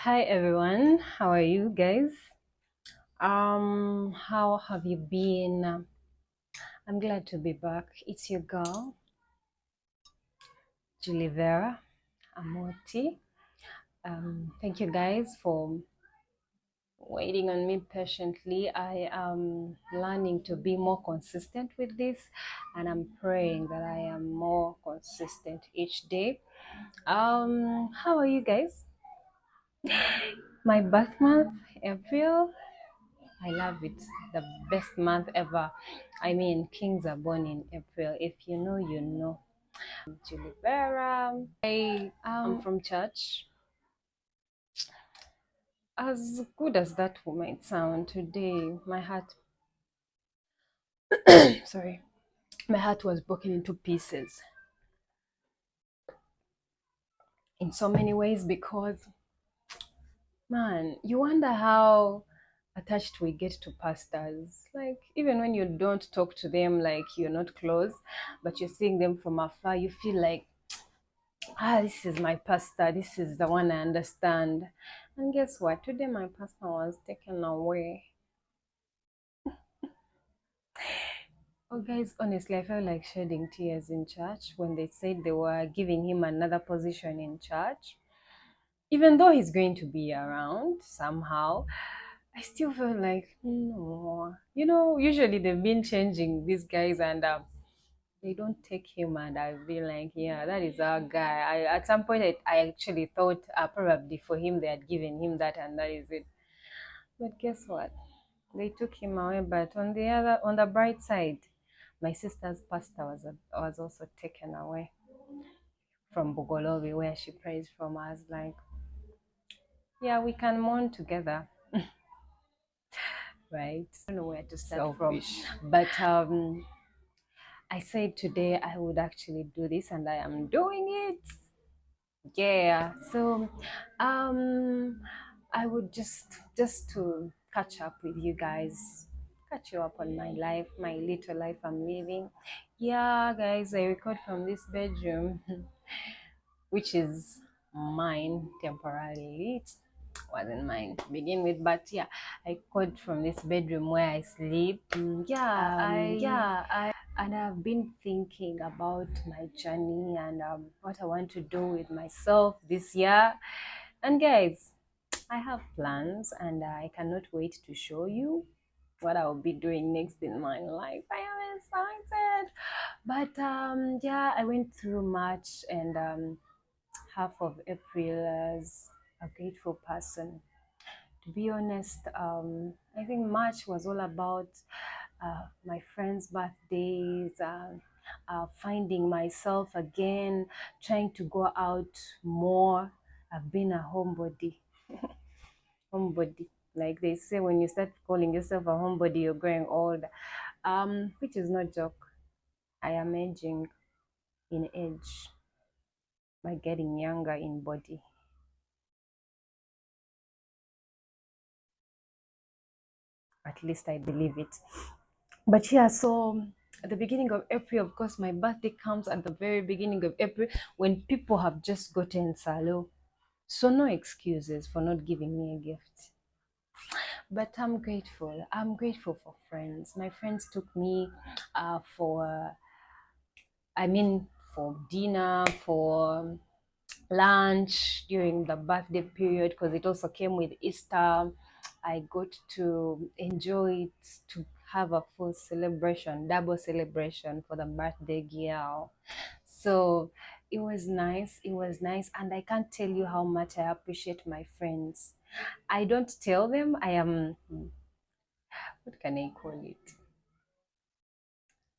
Hi everyone, how are you guys? How have you been? I'm glad to be back. It's your girl, Julivera Amoti. Thank you guys for waiting on me patiently. I am learning to be more consistent with this, and I'm praying that I am more consistent each day. How are you guys? My birth month, April. I love it. The best month ever. I mean, kings are born in April. If you know, you know. Julie Vera. I'm from church. As good as that might sound, today my heart, sorry, my heart was broken into pieces in so many ways because, man, you wonder how attached we get to pastors. Like, even when you don't talk to them, like you're not close, but you're seeing them from afar, you feel like, this is my pastor, this is the one I understand. And guess what? Today my pastor was taken away. Oh, guys, honestly, I felt like shedding tears in church when they said they were giving him another position in church. Even though he's going to be around somehow, I still feel like, no. You know, usually they've been changing these guys and they don't take him, and I feel like, yeah, that is our guy. At some point I actually thought probably for him they had given him that and that is it. But guess what? They took him away. But on the bright side, my sister's pastor was also taken away from Bogolobi, where she prays from. I was like, yeah, we can mourn together, right? I don't know where to start Selfish. From, but I said today I would actually do this, and I am doing it. Yeah. So, I would just to catch up with you guys, catch you up on my life, my little life I'm living. Yeah, guys, I record from this bedroom, which is mine temporarily. It wasn't mine to begin with, but yeah, I record from this bedroom where I sleep. And I've been thinking about my journey and what I want to do with myself this year. And guys, I have plans and I cannot wait to show you what I'll be doing next in my life. I am excited. But yeah, I went through March and half of April as a grateful person. To be honest, I think March was all about my friends' birthdays, finding myself again, trying to go out more. I've been a homebody. Homebody. Like they say, when you start calling yourself a homebody, you're growing old. Which is no joke. I am aging in age by getting younger in body. At least I believe it. But yeah, so at the beginning of April, of course, my birthday comes at the very beginning of April when people have just gotten salo. So no excuses for not giving me a gift. But I'm grateful. I'm grateful for friends. My friends took me for, I mean, for dinner, for lunch during the birthday period because it also came with Easter. I got to enjoy it, to have a full celebration, double celebration for the birthday girl. So it was nice. It was nice. And I can't tell you how much I appreciate my friends. I don't tell them I am, what can I call it?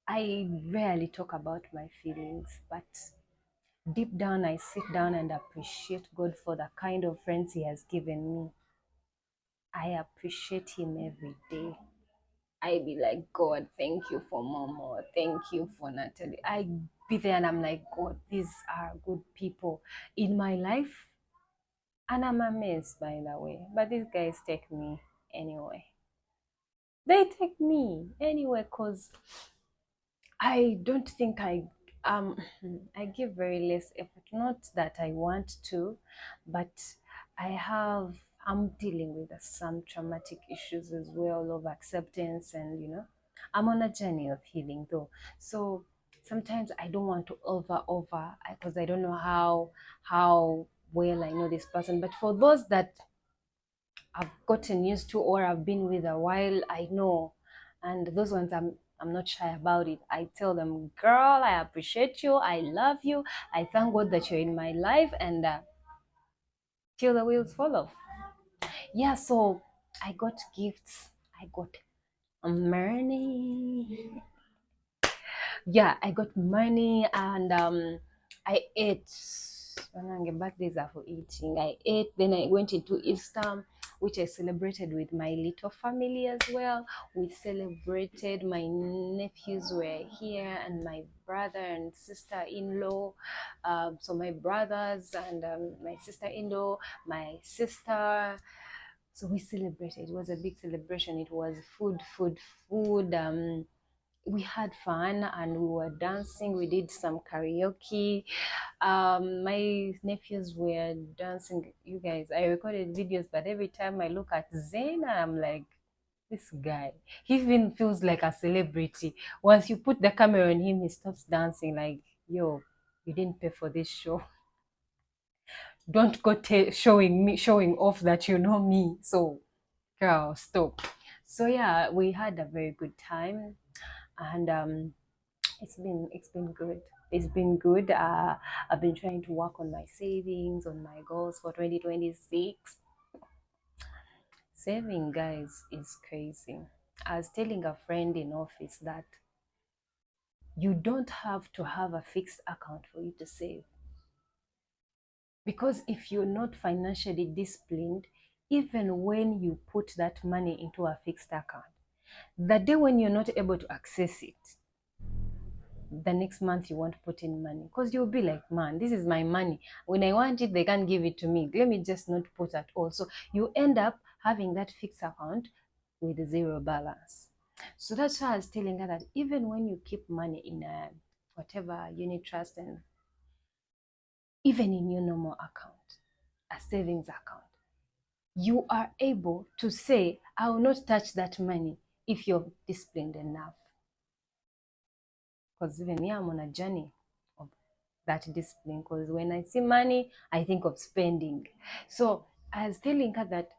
I rarely talk about my feelings, but deep down, I sit down and appreciate God for the kind of friends He has given me. I appreciate Him every day. I be like, God, thank you for Momo. Thank you for Natalie. I be there and I'm like, God, these are good people in my life. And I'm amazed, by the way. But these guys take me anyway. They take me anyway because I don't think I give very less effort. Not that I want to, but I'm dealing with some traumatic issues as well of acceptance, and I'm on a journey of healing though. So sometimes I don't want to over because I don't know how well I know this person. But for those that I've gotten used to or I've been with a while, I know. And those ones I'm not shy about it. I tell them, girl, I appreciate you, I love you, I thank God that you're in my life, and till the wheels fall off. Yeah, so I got gifts. I got money. Yeah, I got money, and I ate. When I get back, days are for eating. I ate. Then I went into Easter, which I celebrated with my little family as well. We celebrated. My nephews were here, and my brother and sister-in-law. So my brothers and my sister-in-law, my sister. So we celebrated. It was a big celebration. It was food, food, food. We had fun and we were dancing. We did some karaoke. My nephews were dancing. You guys, I recorded videos, but every time I look at Zayn, I'm like, this guy, he even feels like a celebrity. Once you put the camera on him, he stops dancing. Like, yo, you didn't pay for this show. Don't go showing off that you know me. So, girl, stop. So yeah, we had a very good time, and it's been good. It's been good. I've been trying to work on my savings, on my goals for 2026. Saving, guys, is crazy. I was telling a friend in office that you don't have to have a fixed account for you to save, because if you're not financially disciplined, even when you put that money into a fixed account, the day when you're not able to access it, the next month you want to put in money, because you'll be like, man, this is my money. When I want it, they can't give it to me. Let me just not put at all. So you end up having that fixed account with zero balance. So that's why I was telling her that even when you keep money in a whatever unit trust, and even in your normal account, a savings account, you are able to say, I will not touch that money if you're disciplined enough. Because even me, I'm on a journey of that discipline, because when I see money, I think of spending. So I was telling her that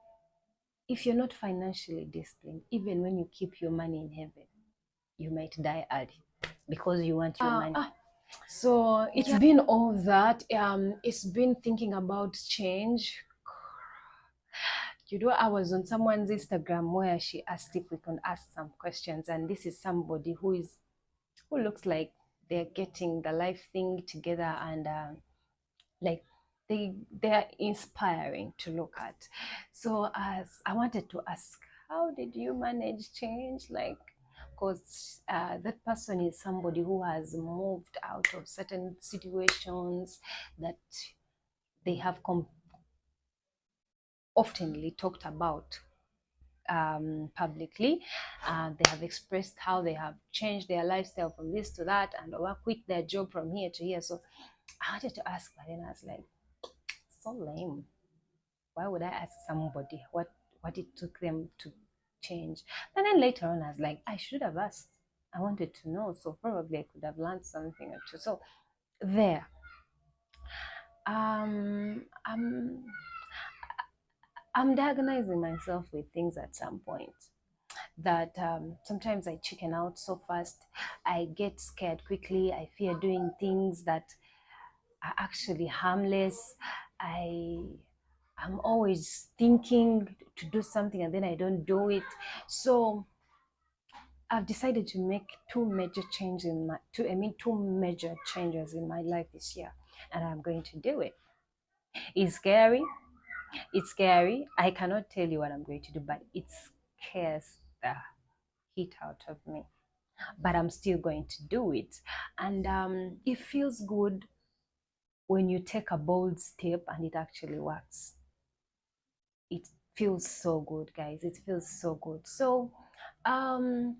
if you're not financially disciplined, even when you keep your money in heaven, you might die early because you want your money. So it's been all that. It's been thinking about change. I was on someone's Instagram where she asked if we can ask some questions, and this is somebody who looks like they're getting the life thing together, and like they're inspiring to look at. So as I wanted to ask, how did you manage change? Like, because that person is somebody who has moved out of certain situations that they have oftenly talked about publicly. They have expressed how they have changed their lifestyle from this to that, and or quit their job from here to here. So I wanted to ask, but then I was like, so lame. Why would I ask somebody what it took them to change? And then later on, I was like, I should have asked. I wanted to know, so probably I could have learned something or two. So there, I'm diagnosing myself with things at some point that sometimes I chicken out so fast. I get scared quickly. I fear doing things that are actually harmless. I am always thinking to do something and then I don't do it. So I've decided to make two major changes in my life this year, and I'm going to do it. It's scary. It's scary. I cannot tell you what I'm going to do, but it scares the heat out of me. But I'm still going to do it. And it feels good when you take a bold step and it actually works. It feels so good, guys. It feels so good. So, um,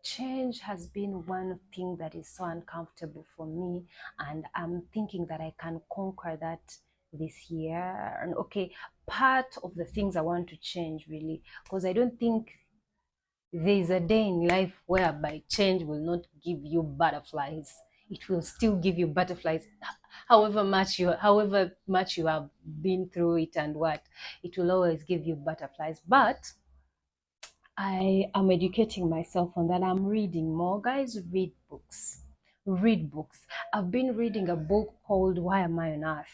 change has been one thing that is so uncomfortable for me, and I'm thinking that I can conquer that this year. And okay, part of the things I want to change really, because I don't think there's a day in life whereby change will not give you butterflies. It will still give you butterflies, however much you have been through it and what, it will always give you butterflies. But I am educating myself on that. I'm reading more. Guys, read books. Read books. I've been reading a book called Why Am I on Earth?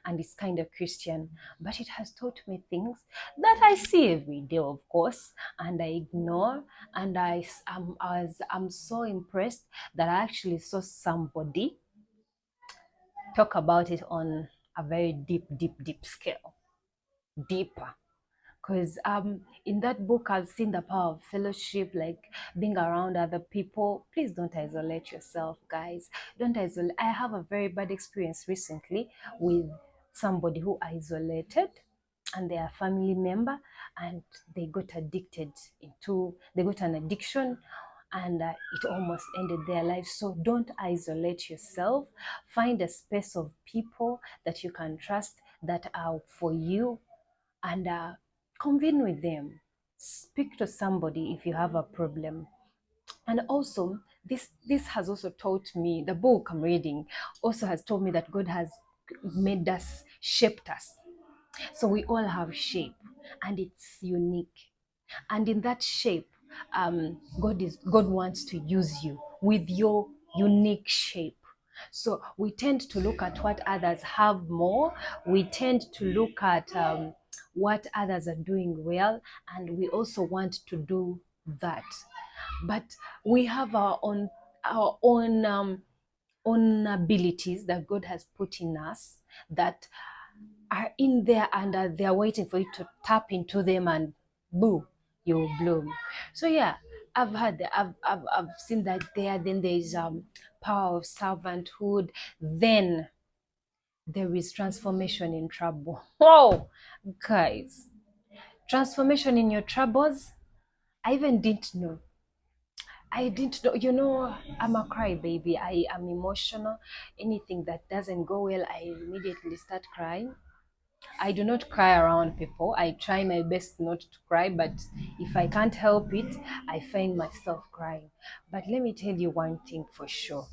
And it's kind of Christian, but it has taught me things that I see every day, of course, and I ignore. And I'm so impressed that I actually saw somebody talk about it on a very deep, deep, deep scale, deeper, because in that book I've seen the power of fellowship, like being around other people. Please don't isolate yourself, guys. Don't isolate. I have a very bad experience recently with somebody who isolated, and they are a family member, and they got addicted into they got an addiction, and it almost ended their life. So don't isolate yourself. Find a space of people that you can trust, that are for you, and convene with them. Speak to somebody if you have a problem. And also, this has also taught me, the book I'm reading also has told me that God has made us, shaped us. So we all have shape, and it's unique. And in that shape, God wants to use you with your unique shape. So we tend to look at what others have more. We tend to look at what others are doing well, and we also want to do that. But we have our own abilities that God has put in us, that are in there, and they're waiting for you to tap into them, and boo, you'll bloom. So yeah, I've seen that there. Then there's power of servanthood. Then there is transformation in trouble. Oh, guys, transformation in your troubles. I even didn't know. I didn't know. I'm a crybaby. I am emotional. Anything that doesn't go well, I immediately start crying. I do not cry around people. I try my best not to cry, but if I can't help it, I find myself crying. But let me tell you one thing for sure.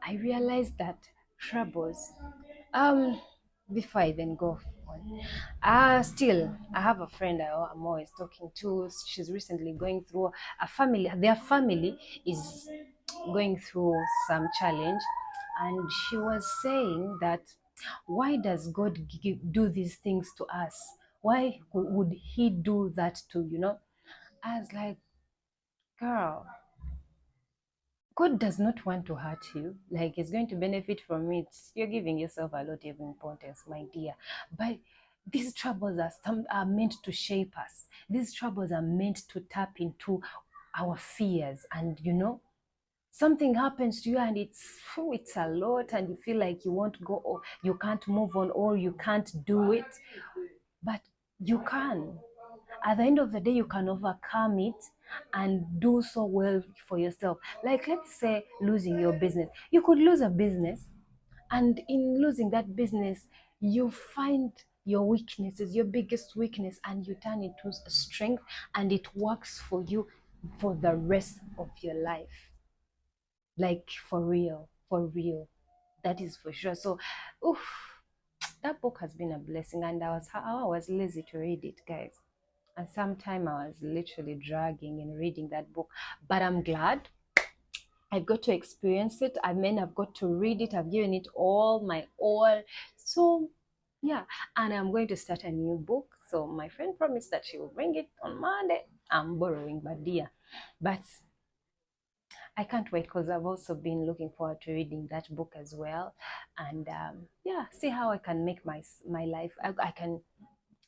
I realized that troubles, um, before I even go on, still, I have a friend I'm always talking to. She's recently going through their family is going through some challenge, and she was saying that, why does God do these things to us? Why would He do that to, I was like, girl, God does not want to hurt you. Like, it's going to benefit from it. You're giving yourself a lot of importance, my dear. But these troubles are meant to shape us. These troubles are meant to tap into our fears. And something happens to you, and it's a lot, and you feel like you won't go, or you can't move on, or you can't do it. But you can. At the end of the day, you can overcome it and do so well for yourself. Like, let's say losing your business. You could lose a business, and in losing that business, you find your weaknesses, your biggest weakness, and you turn it to a strength, and it works for you for the rest of your life. Like, for real, for real. That is for sure. So, oof, that book has been a blessing, and I was lazy to read it, guys. And sometime I was literally dragging and reading that book. But I'm glad I got to experience it. I mean, I've got to read it. I've given it all my all. So yeah, and I'm going to start a new book. So my friend promised that she will bring it on Monday. I'm borrowing, but dear. But I can't wait, because I've also been looking forward to reading that book as well. And yeah, see how I can make my life. I can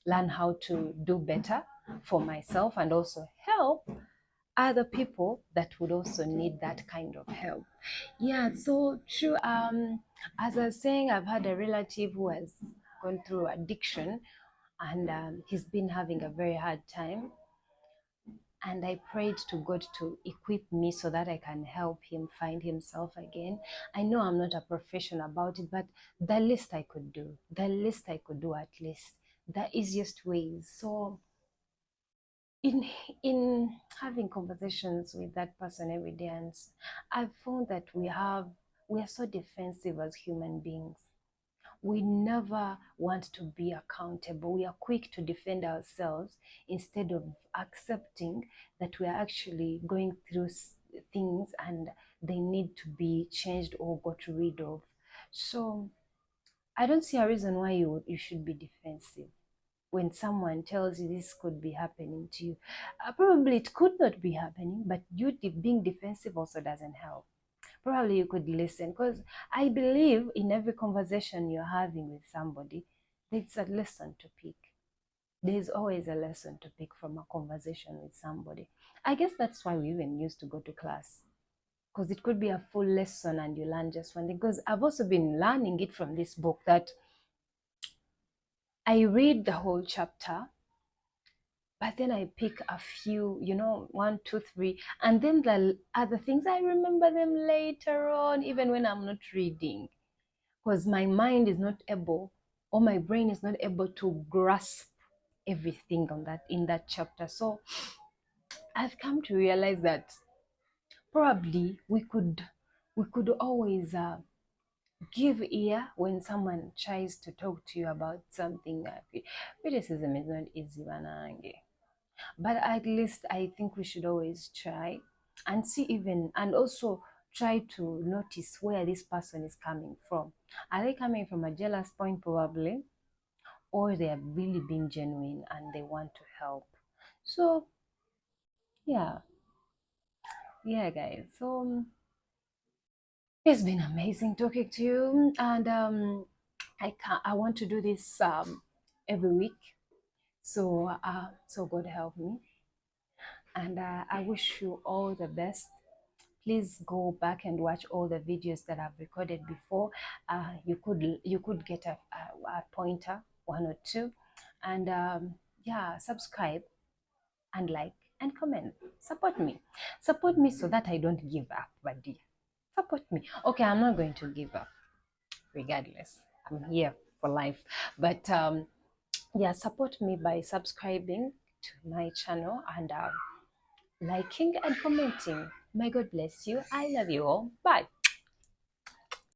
learn how to do better for myself, and also help other people that would also need that kind of help. Yeah, so true. As I was saying, I've had a relative who has gone through addiction, and he's been having a very hard time. and I prayed to God to equip me so that I can help him find himself again. I know I'm not a professional about it, but the least I could do, the least I could do at least, the easiest ways. So in having conversations with that person every day, and I've found that we are so defensive as human beings. We never want to be accountable. We are quick to defend ourselves instead of accepting that we are actually going through things and they need to be changed or got rid of. So I don't see a reason why you should be defensive when someone tells you this could be happening to you. Probably it could not be happening, but you being defensive also doesn't help. Probably you could listen, because I believe in every conversation you're having with somebody, there's a lesson to pick. There's always a lesson to pick from a conversation with somebody. I guess that's why we even used to go to class, because it could be a full lesson and you learn just one thing. Because I've also been learning it from this book that I read the whole chapter, but then I pick a few, one, two, three, and then the other things I remember them later on, even when I'm not reading, because my mind is not able, or my brain is not able to grasp everything on that in that chapter. So I've come to realize that probably we could always give ear when someone tries to talk to you about something. Criticism is not easy, Banange. But at least I think we should always try and see, even, and also try to notice where this person is coming from. Are they coming from a jealous point, probably, or they are really being genuine and they want to help? So yeah, yeah, guys. So it's been amazing talking to you, and I want to do this every week. So God help me, and I wish you all the best. Please go back and watch all the videos that I've recorded before. You could get a pointer, one or two, and yeah, subscribe and like and comment. Support me so that I don't give up, buddy. Support me. Okay, I'm not going to give up regardless. I'm here for life, but yeah, support me by subscribing to my channel and liking and commenting. May God bless you. I love you all. Bye.